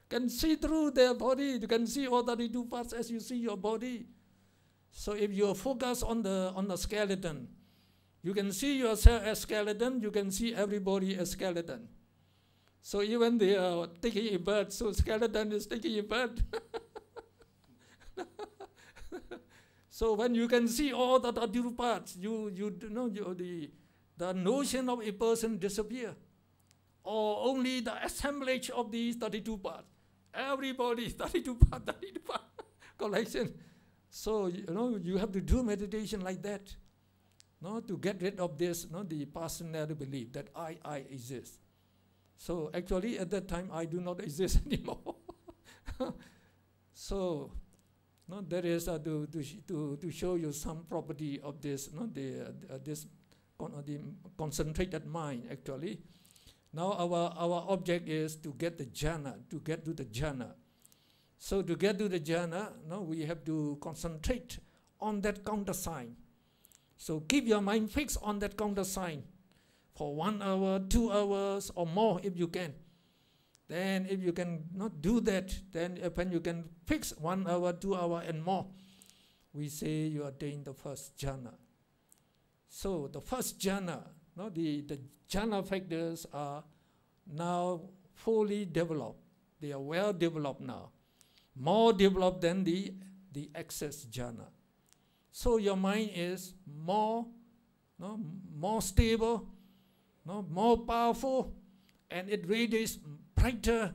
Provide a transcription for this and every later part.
can see through their body. You can see all 32 parts as you see your body. So if you focus on the skeleton, you can see yourself as skeleton, you can see everybody as skeleton. So even they are taking a birth, so skeleton is taking a birth. So when you can see all the 32 parts, the notion of a person disappear. Or only the assemblage of these 32 parts. Everybody, 32 parts, collection. So, you have to do meditation like that. To get rid of this, the personality belief that I exist. So actually at that time I do not exist anymore. So that is to show you some property of this, the concentrated mind actually. Now our object is to get the jhana, to get to the jhana. So to get to the jhana, we have to concentrate on that counter sign. So keep your mind fixed on that counter sign for 1 hour, 2 hours or more if you can. Then if you can not do that, then when you can fix 1 hour, 2 hours and more, we say you attain the first jhana. So the first jhana, the jhana factors are now fully developed. They are well developed now. More developed than the access jhana. So your mind is more stable, more powerful, and it radiates brighter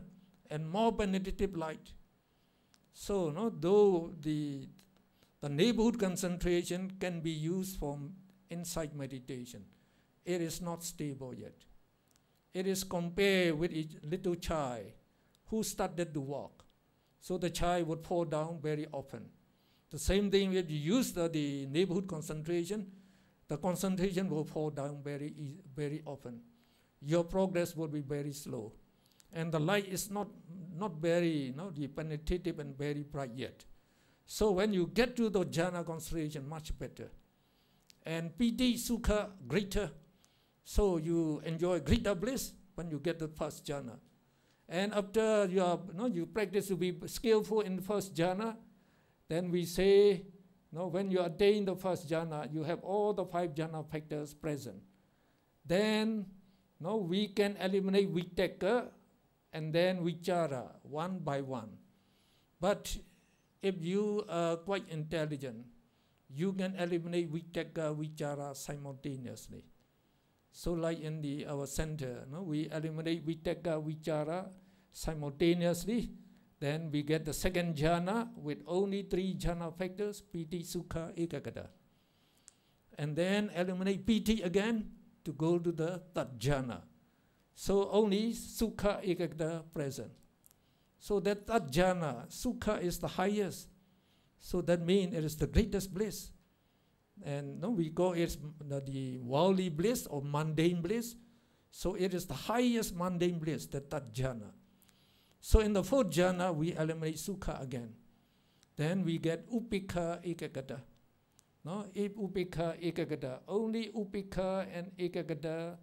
and more penetrative light. So though the neighborhood concentration can be used for insight meditation, it is not stable yet. It is compared with a little child who started to walk. So the child would fall down very often. The same thing if you use the neighborhood concentration, the concentration will fall down very often. Your progress will be very slow. And the light is not very penetrative and very bright yet. So when you get to the jhana concentration, much better. And piti, sukha, greater. So you enjoy greater bliss when you get the first jhana. And after you practice to be skillful in the first jhana, then we say, when you attain the first jhana, you have all the 5 jhana factors present. Then we can eliminate vitakka and then vichara one by one. But if you are quite intelligent, you can eliminate vitakka, vichara simultaneously. So like in our center, we eliminate vitakka, vichara simultaneously. Then we get the second jhana with only 3 jhana factors, piti, sukha, ekaggata. And then eliminate piti again to go to the third jhana. So only sukha, ekaggata present. So that third jhana, sukha is the highest. So that means it is the greatest bliss. And we call it the worldly bliss or mundane bliss. So it is the highest mundane bliss, the third jhana. So in the fourth jhana, we eliminate sukha again. Then we get upekha, ekaggata. If upekha, ekaggata, only upekha and ekaggata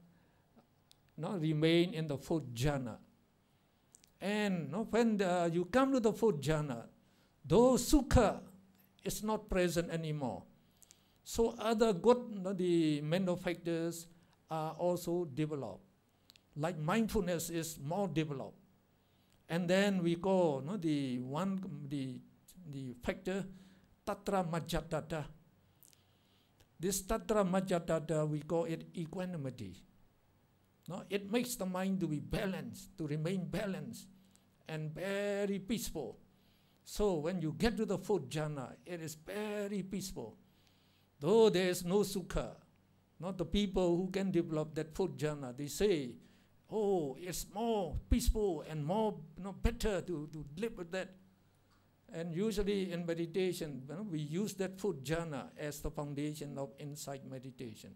remain in the fourth jhana. And when you come to the fourth jhana, though sukha is not present anymore, so other good the mental factors are also developed. Like mindfulness is more developed. And then we call the factor tatra majjhatthata. This tatra majjhatthata, we call it equanimity. It makes the mind to be balanced, to remain balanced and very peaceful. So when you get to the fourth jhana, it is very peaceful. Though there is no sukha, the people who can develop that fourth jhana, they say, oh, it's more peaceful and more better to live with that. And usually in meditation, we use that fourth jhana as the foundation of insight meditation.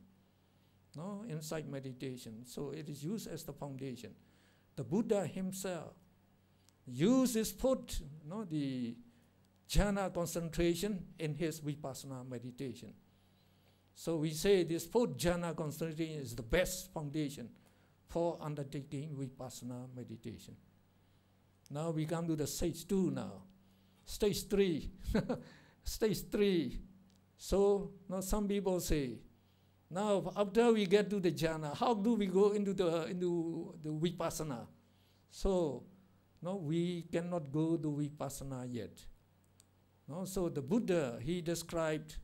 Insight meditation. So it is used as the foundation. The Buddha himself used his fourth, the jhana concentration in his vipassana meditation. So we say this fourth jhana concentration is the best foundation for undertaking vipassana meditation. Now we come to the stage 2 now. Stage 3. Stage 3. So now some people say, now after we get to the jhana, how do we go into the vipassana? So no, we cannot go to vipassana yet. No, so the Buddha, he described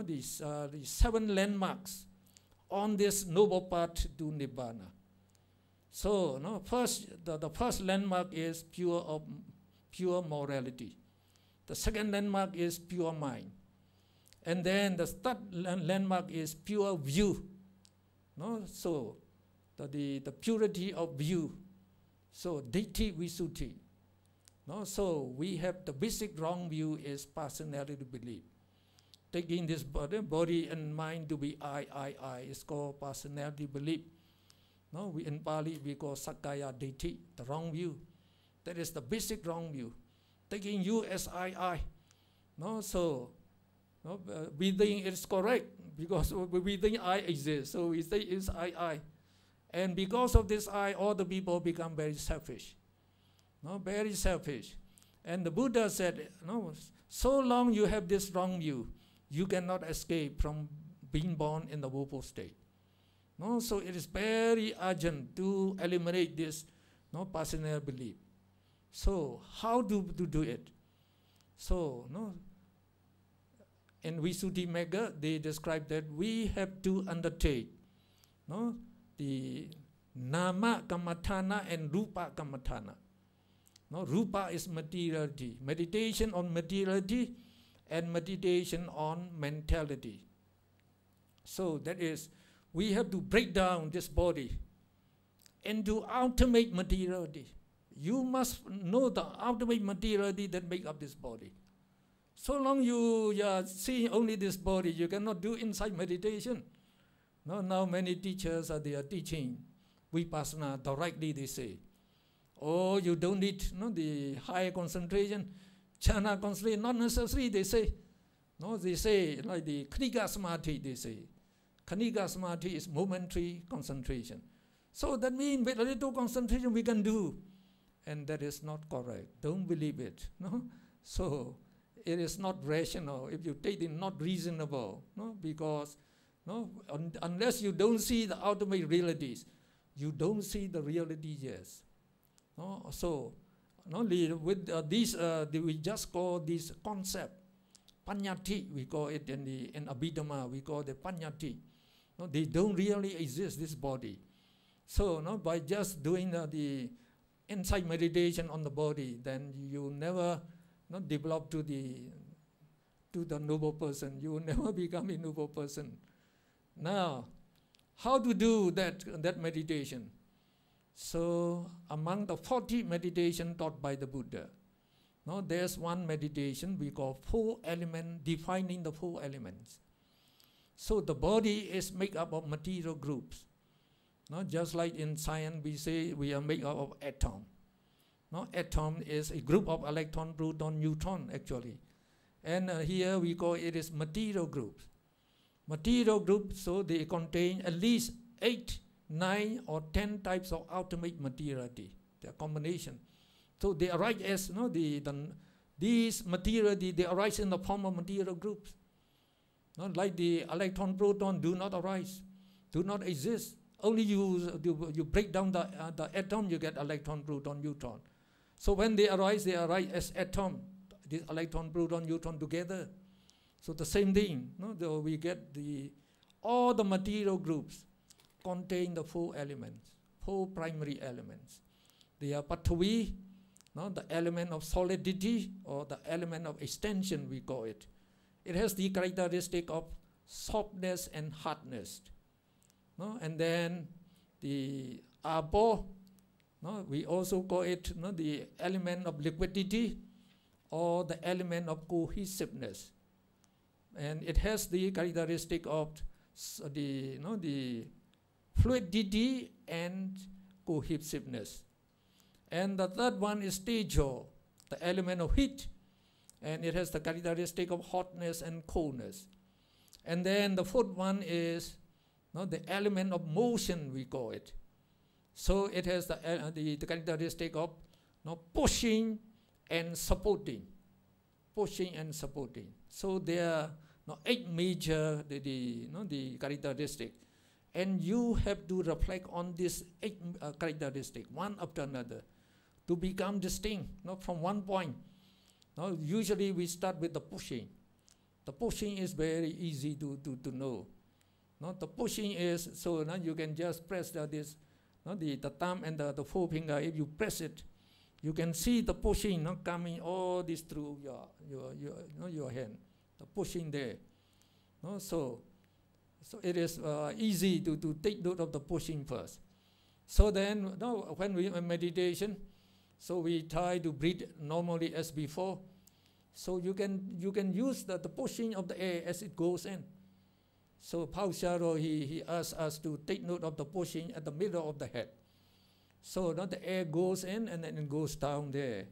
these 7 landmarks on this noble path to Nibbana. So first, the first landmark is pure morality. The second landmark is pure mind. And then the third landmark is pure view. So the purity of view. So Ditthi Visuddhi. So we have the basic wrong view is personality belief. Taking this body and mind to be I is called personality belief. In Pali we call Sakkaya Ditthi, the wrong view. That is the basic wrong view. Taking you as I. So we think it's correct because we think I exist. So we say it's I. And because of this I, all the people become very selfish. Very selfish. And the Buddha said, so long you have this wrong view, you cannot escape from being born in the woeful state. So it is very urgent to eliminate this personal belief. So how to do it? So in Visuddhimagga, they describe that we have to undertake the Nama Kammatthana and Rupa Kammatthana. Rupa is materiality, meditation on materiality and meditation on mentality. So that is, we have to break down this body into ultimate materiality. You must know the ultimate materiality that make up this body. So long you are seeing only this body, you cannot do insight meditation. Now many teachers they are teaching vipassana directly, they say. Oh, you don't need the high concentration, jhana concentration, not necessary, they say. They say, like the Khanika Samadhi, they say. Khanika Samadhi is momentary concentration. So that means with a little concentration we can do. And that is not correct. Don't believe it. So it is not rational. If you take it, not reasonable. Because unless you don't see the ultimate realities, you don't see the reality, yes. So with these, we just call this concept Panyati, we call it in Abhidhamma, we call it Panyati. They don't really exist, this body. So by just doing the insight meditation on the body, then you never develop to the noble person. You will never become a noble person. Now, how to do that meditation? So among the 40 meditation taught by the Buddha, there's one meditation we call 4 element, defining the 4 elements. So the body is made up of material groups. Just like in science we say we are made up of atom. Atom is a group of electron, proton, neutron actually. And here we call it is material groups. Material groups, so they contain at least 8, 9 or 10 types of ultimate materiality, their combination. So they arise as these materiality, they arise in the form of material groups. Like the electron, proton do not arise, do not exist. Only you break down the atom, you get electron, proton, neutron. So when they arise as atom, the electron, proton, neutron together. So the same thing, we get all the material groups contain the 4 elements, 4 primary elements. They are Pathavi, the element of solidity or the element of extension we call it. It has the characteristic of softness and hardness. And then the Apo, we also call it the element of liquidity or the element of cohesiveness. And it has the characteristic of the fluidity and cohesiveness. And the third one is Tejo, the element of heat, and it has the characteristic of hotness and coldness. And then the fourth one is the element of motion, we call it. So it has the characteristic of pushing and supporting. Pushing and supporting. So there are 8 major the characteristics. And you have to reflect on these 8 characteristics, one after another, to become distinct from one point. Usually we start with the pushing. The pushing is very easy to know. The pushing is, so now you can just press the thumb and the forefinger. If you press it, you can see the pushing coming all this through your hand. The pushing there. So it is easy to take note of the pushing first. So then, when we in meditation, so we try to breathe normally as before. So you can use the pushing of the air as it goes in. So Paul Sharrow, he asked us to take note of the pushing at the middle of the head. So the air goes in and then it goes down there.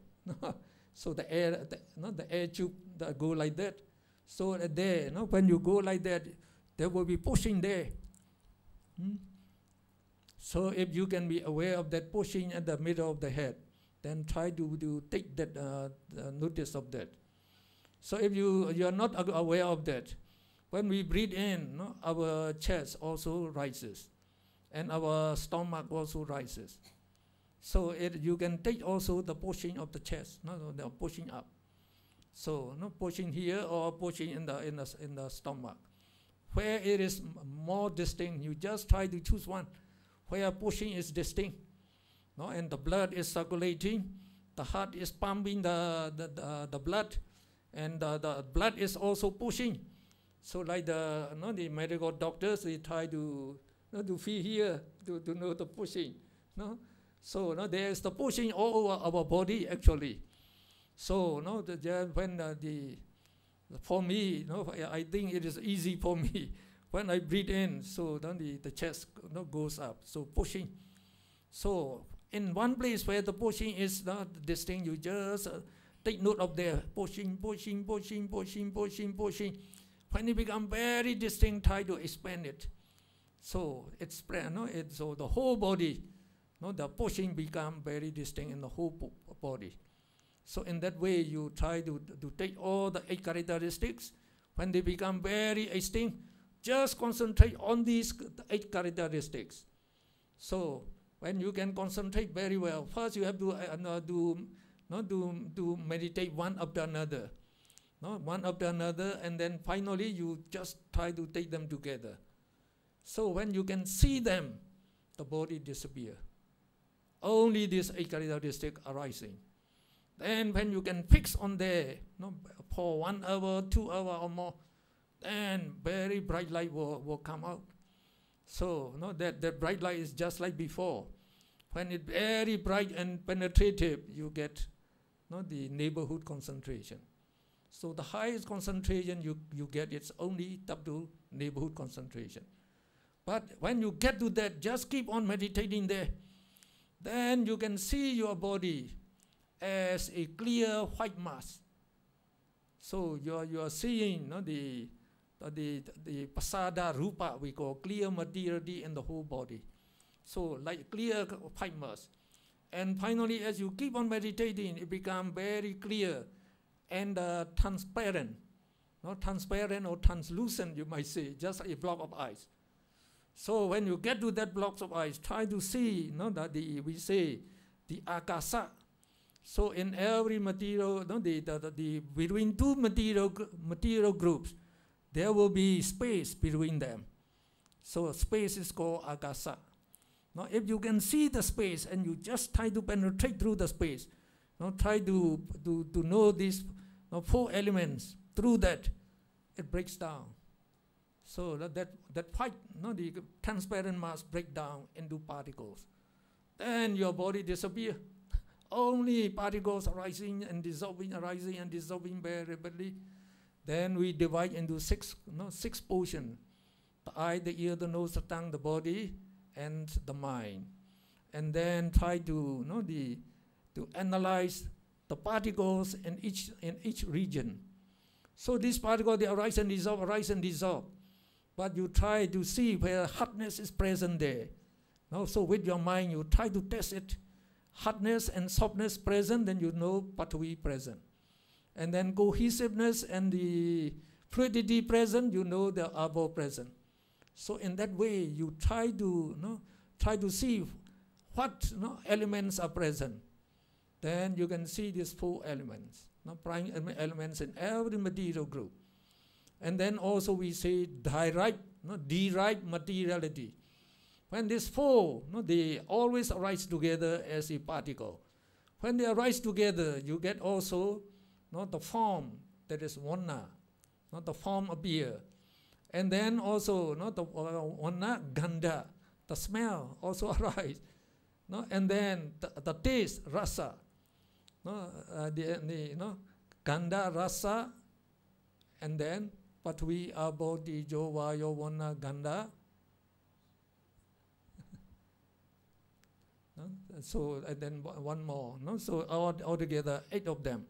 So the air tube that go like that. So there, when you go like that, there will be pushing there. So if you can be aware of that pushing at the middle of the head, then try to take that notice of that. So if you are not aware of that, when we breathe in, our chest also rises, and our stomach also rises. So you can take also the pushing of the chest, the pushing up. So pushing here or pushing in the stomach. Where it is more distinct, you just try to choose one where pushing is distinct. And the blood is circulating, the heart is pumping the blood, and the blood is also pushing. So like the medical doctors, they try to feel here to know the pushing. So there is the pushing all over our body actually. So for me, I think it is easy for me. When I breathe in, so then the chest goes up. So pushing. So in one place where the pushing is not distinct, you just take note of there, pushing, pushing, pushing, pushing, pushing, pushing. When it becomes very distinct, try to expand it. So it's spread, so the whole body, the pushing become very distinct in the whole body. So in that way, you try to take all the 8 characteristics. When they become very distinct, just concentrate on these 8 characteristics. So when you can concentrate very well, first you have to do meditate one after another. One after another, and then finally you just try to take them together. So when you can see them, the body disappear. Only these 8 characteristics arising. Then when you can fix on there, for 1 hour, 2 hours or more, then very bright light will come out. So that bright light is just like before. When it's very bright and penetrative, you get the neighborhood concentration. So the highest concentration you get, it's only up to neighborhood concentration. But when you get to that, just keep on meditating there. Then you can see your body as a clear white mass. So you are seeing the pasada rupa, we call clear materiality in the whole body. So like clear white mass. And finally, as you keep on meditating, it becomes very clear and transparent. Not transparent or translucent, you might say, just a block of ice. So when you get to that block of ice, try to see that we say the akasa. So in every material, between 2 material groups, there will be space between them. So space is called akasa. Now if you can see the space and you just try to penetrate through the space, try to know these 4 elements, through that, it breaks down. So that white, the transparent mass break down into particles. Then your body disappears. Only particles arising and dissolving very rapidly. Then we divide into 6 portions: the eye, the ear, the nose, the tongue, the body, and the mind. And then try to to analyze the particles in each region. So these particles, they arise and dissolve. But you try to see where hardness is present there. So with your mind, you try to test it. hardness and softness present, then you know Prithvi present. And then cohesiveness and the fluidity present, you know the Abo present. So in that way, you try to see what elements are present. Then you can see these 4 elements, prime elements in every material group. And then also we say derived materiality. When these 4, they always arise together as a particle. When they arise together, you get also the form, that is Varna, the form appear. And then also the Varna, Gandha, the smell also arise. And then the taste, Rasa, Gandha, Rasa, and then Prithvi, Abo, Tejo, Vayo, Varna, Gandha. So and then one more. So altogether 8 of them.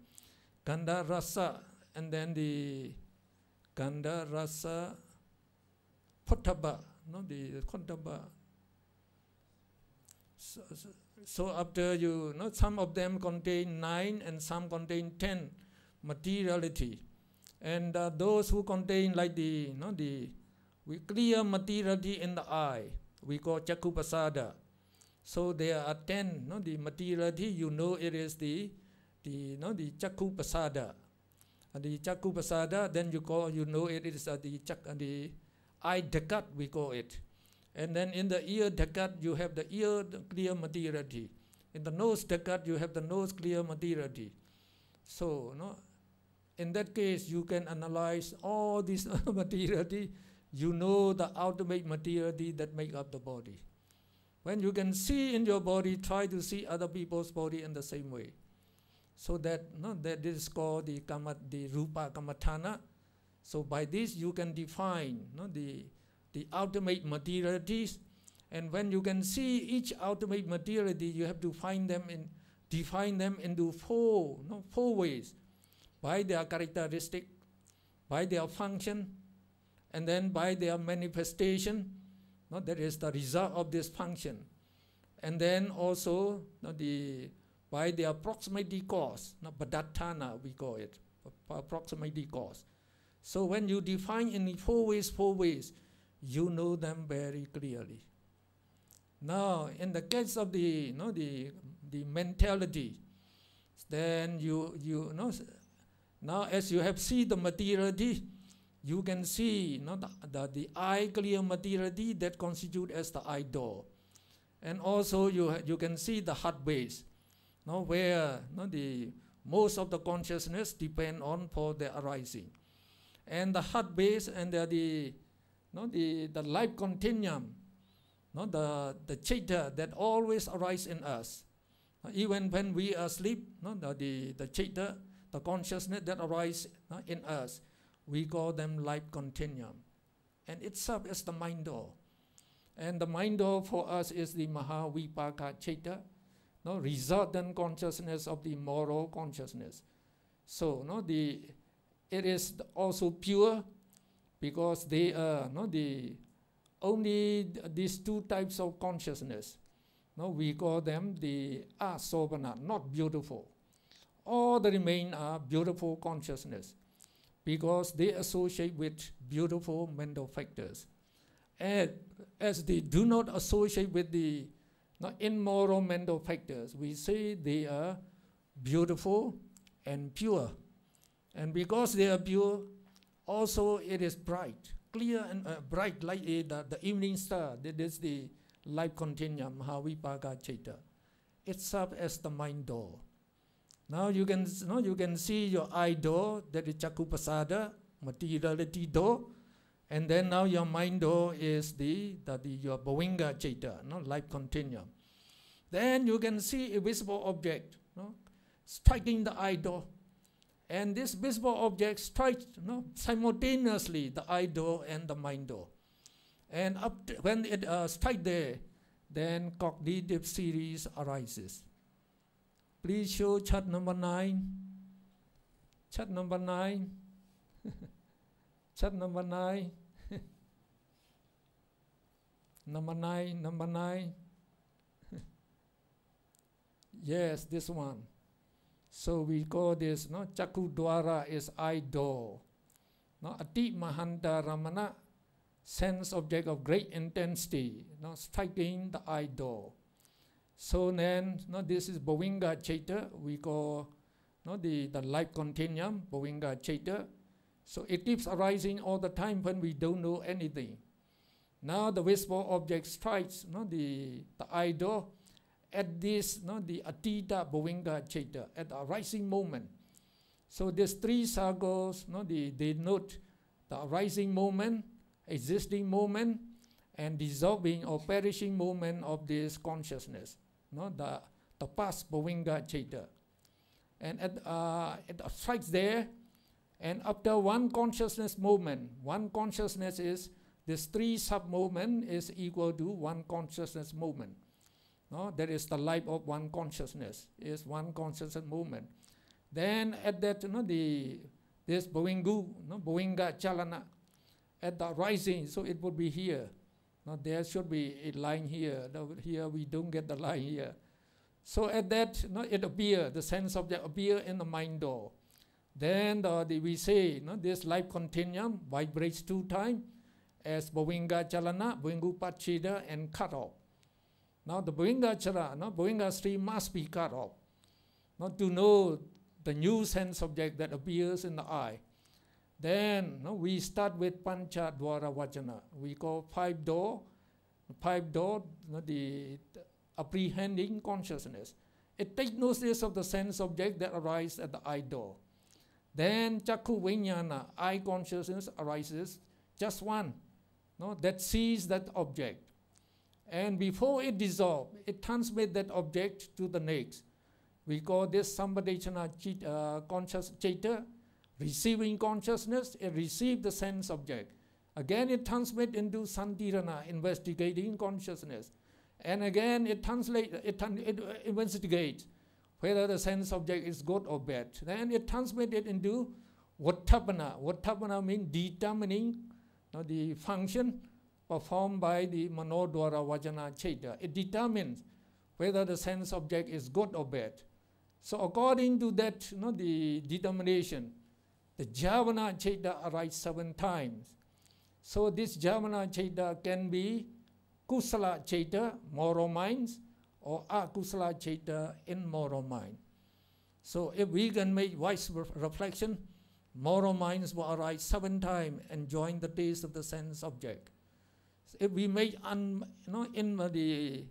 Gandha, Rasa, and then the Gandha, Rasa, Potaba, the Kontaba. So after you, some of them contain 9 and some contain 10 materiality. And those who contain like the clear materiality in the eye, we call Chakupasada. So there are 10, the materiality, you know it is the Chakupasada. The Chakupasada, then you know it is the eye Dhakat, we call it. And then in the ear Dhakat, you have the ear clear materiality. In the nose Dhakat, you have the nose clear materiality. So, in that case, you can analyze all this materiality. You know the ultimate materiality that make up the body. When you can see in your body, try to see other people's body in the same way. So that that is called the Rupa Kamathana. So by this you can define the ultimate materialities. And when you can see each ultimate materiality, you have to define them into 4 ways. By their characteristic, by their function, and then by their manifestation. That is the result of this function. And then also by their proximity cause, Padattana we call it, proximity cause. So when you define in 4 ways, you know them very clearly. Now in the case of the mentality, then you know, now as you have seen the materiality, you can see the eye clear materiality that constitute as the eye door. And also you can see the heart base, where the most of the consciousness depend on for the arising. And the heart base and the life continuum, the Chaita that always arise in us. Even when we are asleep, the Chaita, the consciousness that arise in us, we call them life continuum. And it serves as the mind door. And the mind door for us is the Mahavipaka Chaita, resultant consciousness of the moral consciousness. So it is also pure, because they are only these 2 types of consciousness. We call them the Asobana, not beautiful. All the remain are beautiful consciousness, because they associate with beautiful mental factors. And as they do not associate with the immoral mental factors, we say they are beautiful and pure. And because they are pure, also it is bright, clear and bright like the evening star. That is the life continuum, Mahavipaka Chaita. It serves as the mind door. Now you can see your eye door, that is Chakupasada, materiality door. And then now your mind door is your Bhavinga Chaita, life continuum. Then you can see a visible object, striking the eye door. And this visible object strikes simultaneously the eye door and the mind door. And when it strikes there, then cognitive series arises. Please show chart number 9. Chart number 9. Chart number 9. Number 9. Yes, this one. So we call this, no, Chakku Dwara is eye door. No, Ati Mahanta Ramana, sense object of great intensity, no, striking the eye door. So then, no, this is Bhavinga Chaita, we call, no, the life continuum, Bhavinga Chaita. So it keeps arising all the time when we don't know anything. Now the visible object strikes, no, the eye door at this, no, the Atita Bhavinga Chaita, at the arising moment. So these three circles, no, they note the arising moment, existing moment, and dissolving or perishing moment of this consciousness, no, the past Bhavinga Chaita. And it strikes there, and after one consciousness moment, one consciousness is, this three sub-moment is equal to one consciousness moment. No, that is the life of one consciousness, is one consciousness moment. Then at that, you know, this Bhavingu, no, Bhavinga Chalana, at the rising, so it would be here. No, there should be a line here. No, here we don't get the line here. So at that, no, it appears, the sense object appear in the mind door. Then we say, no, this life continuum vibrates 2 times as Bhavinga Chalana, Bhavingu Pachida, and cut off. Now the Bhavinga Chala, no, Bhavinga stream must be cut off, not to know the new sense object that appears in the eye. Then, no, we start with Pancha Dwara Vajana. We call 5 door, no, the apprehending consciousness. It takes notice of the sense object that arises at the eye door. Then Chakku Vijnana, eye consciousness arises, just one, no, that sees that object. And before it dissolves, it transmits that object to the next. We call this Sampadechana conscious Chaita, receiving consciousness, it receives the sense object. Again, it transmits into Santirana, investigating consciousness. And again, it investigates whether the sense object is good or bad. Then it transmits it into Vattapana. Vattapana means determining, the function performed by the Manodwara Vajana Chaita. It determines whether the sense object is good or bad. So according to that, the determination, the Javana Chaita arises 7 times. So this Javana Chaita can be Kusala Chaita, moral minds, or Akusala Chaita, immoral mind. So if we can make wise reflection, moral minds will arise 7 times and join the taste of the sense object. So if we make the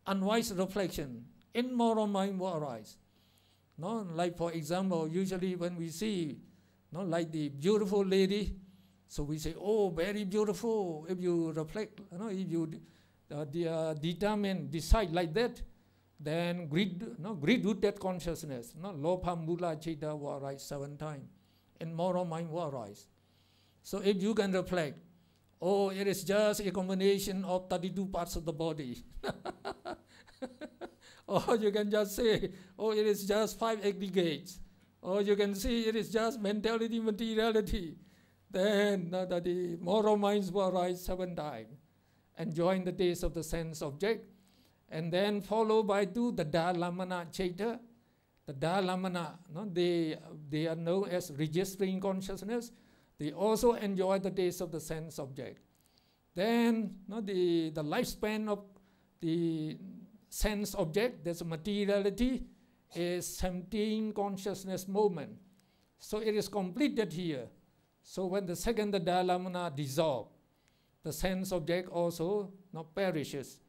unwise reflection, immoral mind will arise. No, like for example, usually when we see, like the beautiful lady, so we say, oh, very beautiful. If you reflect, if you decide like that, then greed with that consciousness, Lobha Mula Chaita will arise 7 times, and moral mind will arise. So if you can reflect, oh, it is just a combination of 32 parts of the body. Or you can just say, oh, it is just 5 aggregates. Or you can say it is just mentality, materiality. Then the moral minds will arise 7 times and join the taste of the sense object. And then followed by 2, the Dalamana Chaita. The Dalamana, they are known as registering consciousness. They also enjoy the taste of the sense object. Then the lifespan of the sense object, that's materiality, is 17 consciousness moment. So it is completed here. So when the second the Dalamana dissolves, the sense object also perishes.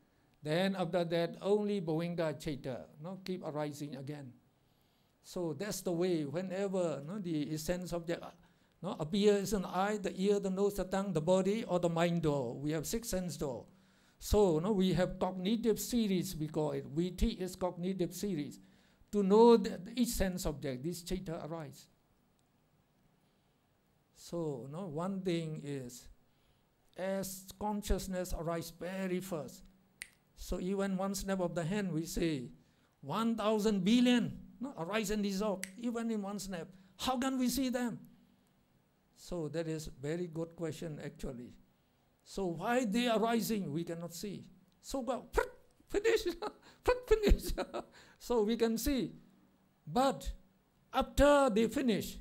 Then after that, only Bhavinga Chaita keep arising again. So that's the way. Whenever the sense object appears in the eye, the ear, the nose, the tongue, the body, or the mind door. We have 6 sense door. So we have cognitive series, we call it. We teach is cognitive series. To know that each sense object, this Chaita arise. So one thing is, as consciousness arises very first, so even one snap of the hand, we say 1,000 billion arise and dissolve, even in one snap. How can we see them? So that is a very good question actually. So why they are rising, we cannot see. So finish, finish. So we can see. But after they finish,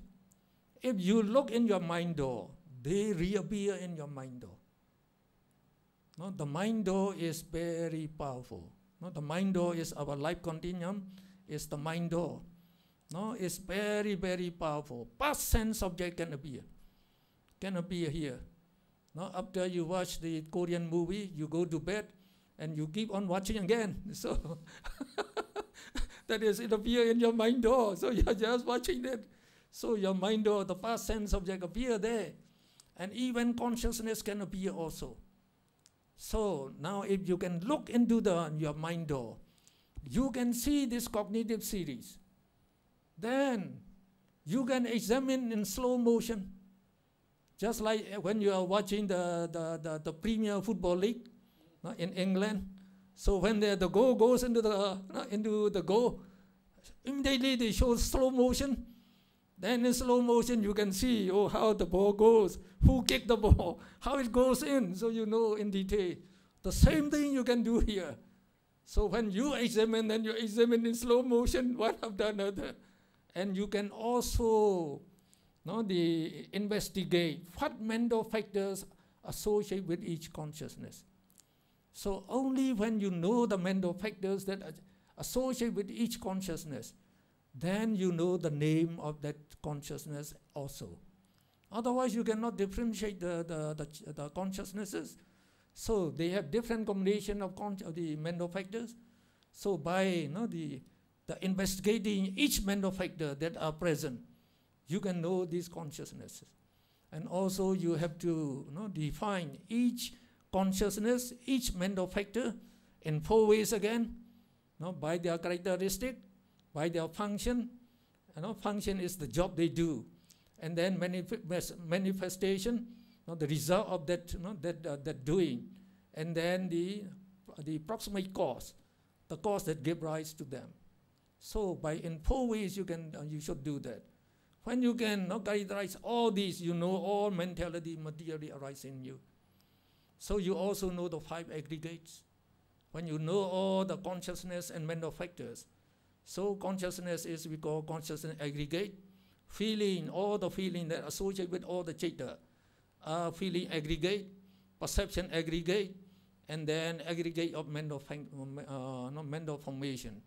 if you look in your mind door, they reappear in your mind door. No, the mind door is very powerful. No, the mind door is our life continuum, is the mind door. No, it's very, very powerful. Past sense object can appear here. No, after you watch the Korean movie, you go to bed and you keep on watching again. So that is, it appear in your mind door. So you're just watching that. So your mind door, the past sense object appear there. And even consciousness can appear also. So now if you can look into your mind door, you can see this cognitive series. Then you can examine in slow motion. Just like when you are watching the Premier Football League in England. So when the goal goes into the goal, immediately they show slow motion. Then in slow motion you can see how the ball goes, who kicked the ball, how it goes in, so you know in detail. The same thing you can do here. So when you examine, then you examine in slow motion one after another. And you can also investigate what mental factors associate with each consciousness. So only when you know the mental factors that associate with each consciousness, then you know the name of that consciousness also. Otherwise, you cannot differentiate the consciousnesses. So they have different combination of the mental factors. So by the investigating each mental factor that are present, you can know these consciousnesses. And also you have to define each consciousness, each mental factor in 4 ways again, by their characteristic, by their function. Function is the job they do. And then manifestation, the result of that doing. And then the proximate cause, the cause that gave rise to them. So in 4 ways you should do that. When you can characterize all these, you know all mentality materially arise in you. So you also know the 5 aggregates. When you know all the consciousness and mental factors. So consciousness is, we call consciousness aggregate. Feeling, all the feeling that associate with all the chitta. Feeling aggregate, perception aggregate, and then aggregate of mental formation.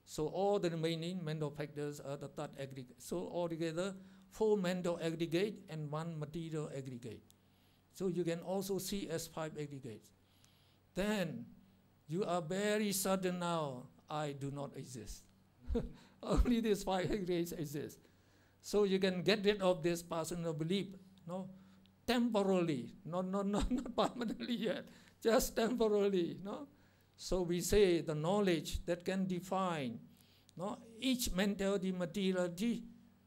So all the remaining mental factors are the third aggregate. So altogether, 4 mental aggregate and 1 material aggregate. So you can also see as 5 aggregates. Then you are very certain now, I do not exist. Only these 5 aggregates exist. So you can get rid of this personal belief, temporarily, not permanently yet, just temporarily. So we say the knowledge that can define each mentality materiality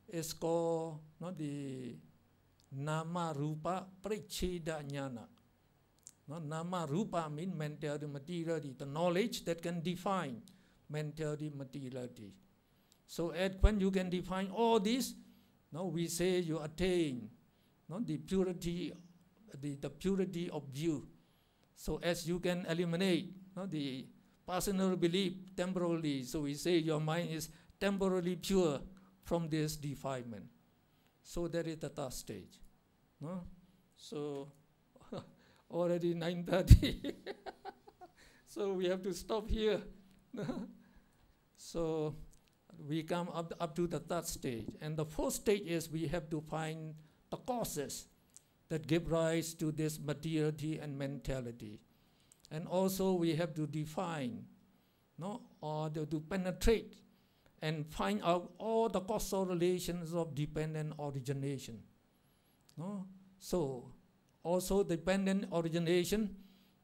is called the Nama Rupa Paricheda Jnana. Nama Rupa means mentality materiality, the knowledge that can define mentality materiality. So when you can define all this, we say you attain the purity of view. So as you can eliminate the personal belief temporarily, so we say your mind is temporarily pure from this defilement. So that is the third stage. So already 9:30. So we have to stop here. So we come up to the third stage. And the fourth stage is we have to find the causes that give rise to this materiality and mentality. And also we have to define, or to penetrate and find out all the causal relations of dependent origination. So also dependent origination,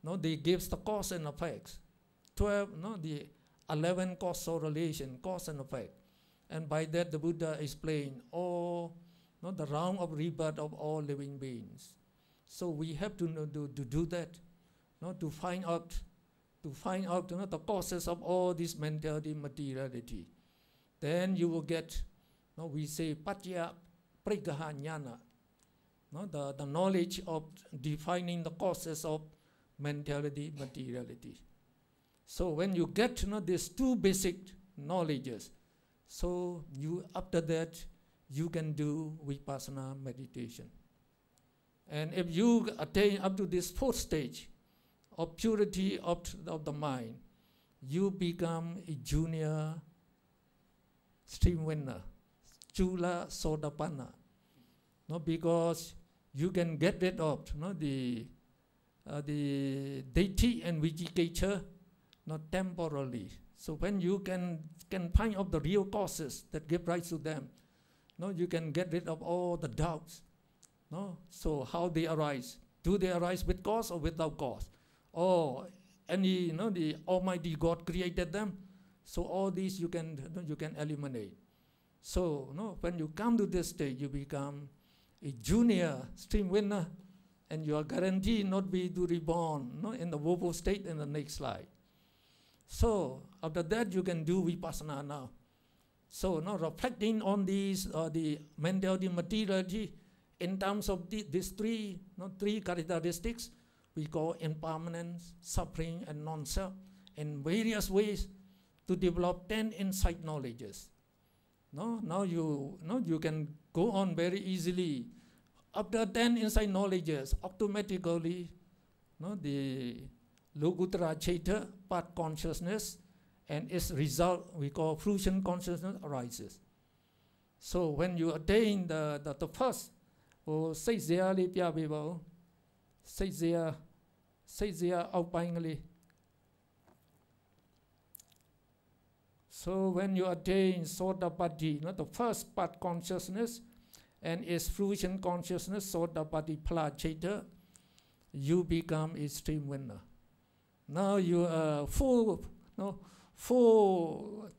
they gives the cause and effects. 12, the 11 causal relation, cause and effect. And by that the Buddha explained all, the round of rebirth of all living beings. So we have to do that, to find out the causes of all this mentality materiality. Then you will get, we say Paccaya Parigraha Jnana, the knowledge of defining the causes of mentality materiality. So when you get these two basic knowledges, so you after that you can do vipassana meditation. And if you attain up to this fourth stage of purity of the mind, you become a junior stream winner, Chula Sodapanna. No, because you can get rid of the deity and vijikacha not temporarily. So when you can find out the real causes that give rise to them, you can get rid of all the doubts. So how they arise? Do they arise with cause or without cause? Or any the Almighty God created them? So all these you can eliminate. So when you come to this stage, you become a junior stream winner, and you are guaranteed not be to reborn in the woeful state in the next life. So after that you can do vipassana now. So reflecting on these the mentality, materiality in terms of these three characteristics we call impermanence, suffering, and non-self, in various ways to develop 10 insight knowledges. Now you can go on very easily. After 10 insight knowledges, automatically the Lokuttara Chaita, part consciousness, and its result we call fruition consciousness arises. So when you attain the first,စိတ်ဇာလေးပြပေးပါဦးစိတ်ဇာအောက်ပိုင်းကလေး So when you attain Sotapatti, the first part consciousness and its fruition consciousness, Sotapatti Phala Chaita, you become a stream winner. Now you are full for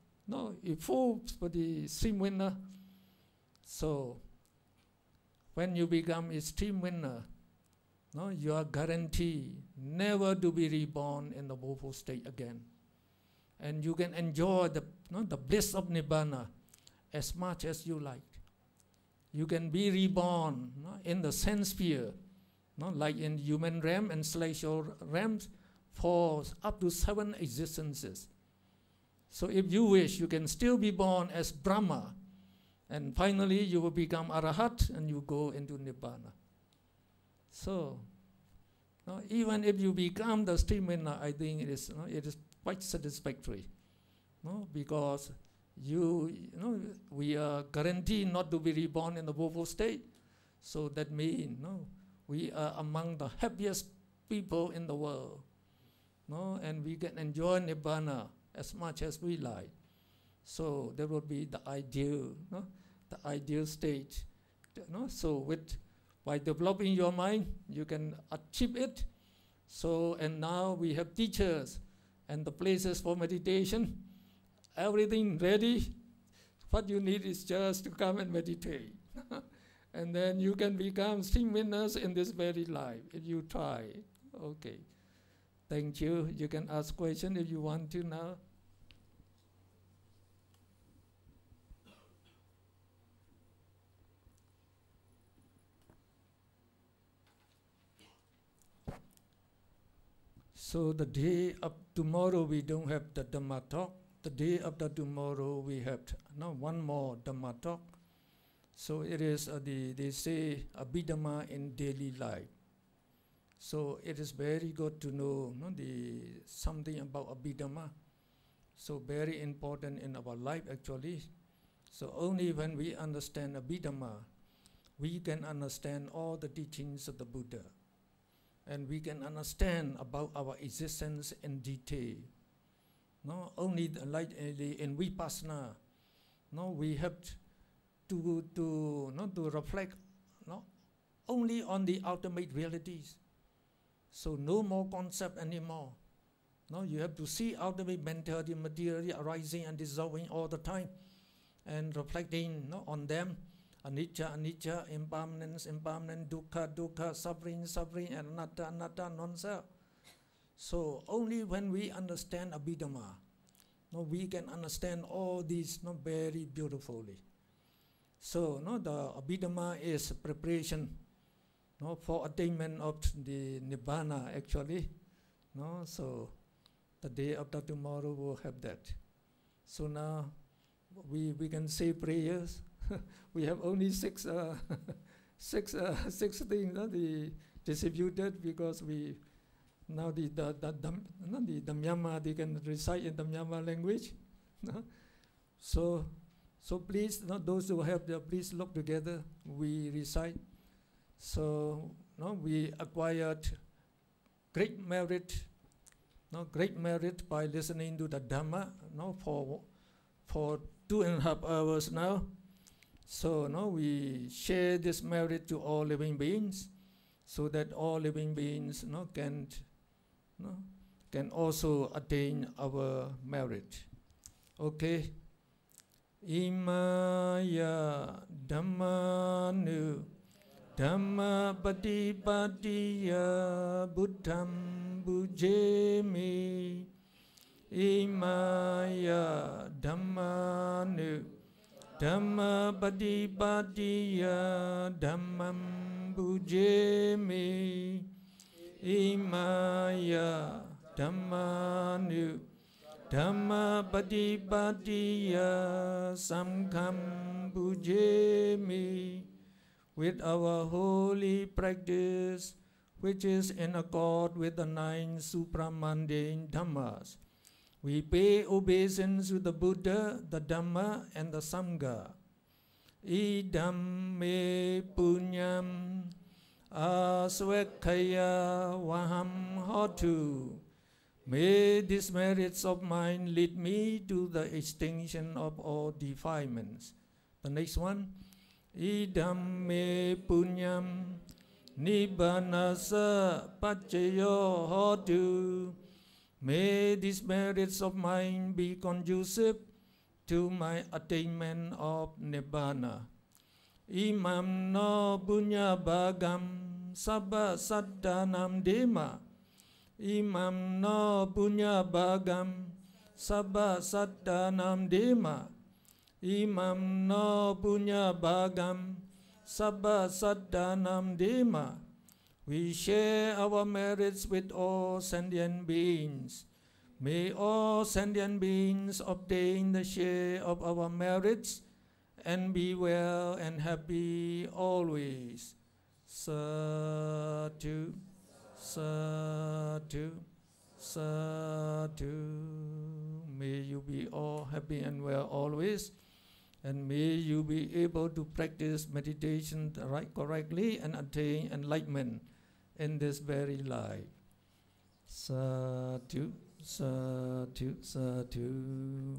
the stream winner. So when you become a stream winner, you are guaranteed never to be reborn in the woeful state again. And you can enjoy the bliss of Nibbana as much as you like. You can be reborn in the sense sphere, like in human realm and celestial realms, for up to 7 existences. So if you wish, you can still be born as Brahma, and finally you will become Arahat and you go into Nibbana. So even if you become the stream winner, I think it is quite satisfactory, because we are guaranteed not to be reborn in the woeful state. So that means we are among the happiest people in the world, and we can enjoy Nibbana as much as we like. So that would be the ideal state. So by developing your mind, you can achieve it. So, and now we have teachers and the places for meditation, everything ready. What you need is just to come and meditate. And then you can become stream winners in this very life if you try. Okay. Thank you. You can ask questions if you want to now. So the day of tomorrow we don't have the Dhamma talk. The day after tomorrow we have one more Dhamma talk. So it is they say Abhidhamma in daily life. So it is very good to know something about Abhidhamma. So very important in our life actually. So only when we understand Abhidhamma, we can understand all the teachings of the Buddha. And we can understand about our existence in detail. Only like in Vipassana, we have to reflect only on the ultimate realities. So no more concept anymore. You have to see ultimate mentality, materiality arising and dissolving all the time, and reflecting on them. Anicca, anicca, impermanence, impermanent, dukkha, dukkha, suffering, suffering, and anatta, anatta, non-self. So only when we understand Abhidhamma, we can understand all these very beautifully. So the Abhidhamma is preparation for attainment of the Nibbana actually. So the day after tomorrow we'll have that. So now we can say prayers. We have only six things the distributed, because we now the Myanmar, they can recite in the Myanmar language. No? So please, those who have please look together. We recite. So we acquired great merit by listening to the Dhamma for 2.5 hours now. So we share this merit to all living beings, so that all living beings can also attain our merit. Okay. Imaya Dhammanu Dhamma Patipatiya Buddham Bujemi. Imaya Dhammanu Dhamma Patipatiya Dhammam Bujemi. Imaya Dhammanu Dhamma Patipatiya Samkham Bujemi. With our holy practice, which is in accord with the 9 supramundane Dhammas, we pay obeisance to the Buddha, the Dhamma, and the Sangha. Idam me punyam aswekhaya vaham hotu. May these merits of mine lead me to the extinction of all defilements. The next one. Idam me punyam nibbanasa paccaya hotu. May these merits of mine be conducive to my attainment of Nibbana. Imam no punya bagam sabba saddhanam dema. Imam no punya bagam sabba saddhanam dema. Imam no punya bagam sabba saddhanam dema. We share our merits with all sentient beings. May all sentient beings obtain the share of our merits and be well and happy always. Sadhu, sadhu, sadhu. May you be all happy and well always. And may you be able to practice meditation correctly and attain enlightenment in this very life. Sadhu, sadhu, sadhu.